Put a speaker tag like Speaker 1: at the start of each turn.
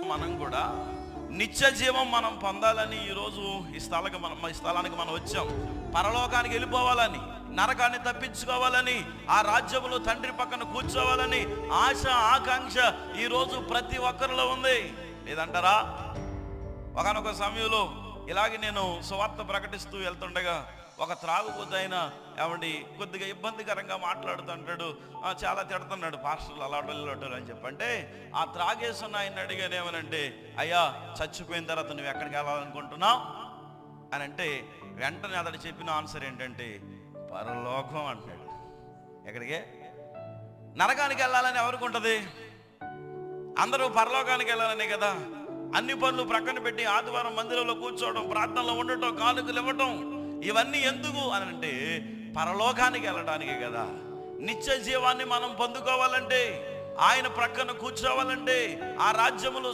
Speaker 1: మనం కూడా నిత్య జీవం మనం పొందాలని ఈరోజు ఈ స్థలానికి మనం వచ్చాం. పరలోకానికి వెళ్ళిపోవాలని, నరకాన్ని తప్పించుకోవాలని, ఆ రాజ్యములో తండ్రి పక్కన కూర్చోవాలని ఆశ, ఆకాంక్ష ఈరోజు ప్రతి ఒక్కరిలో ఉంది. లేదంటారా? ఒకానొక సమయంలో ఇలాగే నేను సువార్త ప్రకటిస్తూ వెళ్తుండగా ఒక త్రాగుబోతు ఆయన ఏమండి కొద్దిగా ఇబ్బందికరంగా మాట్లాడుతుంటాడు, చాలా తిడుతున్నాడు, పాస్టర్లు అలాంటి అని చెప్పంటే ఆ త్రాగేసున్న ఆయన అడిగాను ఏమనంటే, అయ్యా చచ్చిపోయిన తర్వాత నువ్వు ఎక్కడికి వెళ్ళాలనుకుంటున్నావు అని అంటే వెంటనే అతడు చెప్పిన ఆన్సర్ ఏంటంటే పరలోకం అంటున్నాడు. ఎక్కడికే? నరకానికి వెళ్ళాలని ఎవరికి ఉంటుంది? అందరూ పరలోకానికి వెళ్ళాలనే కదా. అన్ని పనులు ప్రక్కన పెట్టి ఆదివారం మందిరంలో కూర్చోవడం, ప్రార్థనలో ఉండటం, కానుకలు ఇవ్వటం, ఇవన్నీ ఎందుకు అని అంటే పరలోకానికి వెళ్ళడానికే కదా. నిత్య జీవాన్ని మనం పొందుకోవాలంటే, ఆయన ప్రక్కన కూర్చోవాలంటే, ఆ రాజ్యములో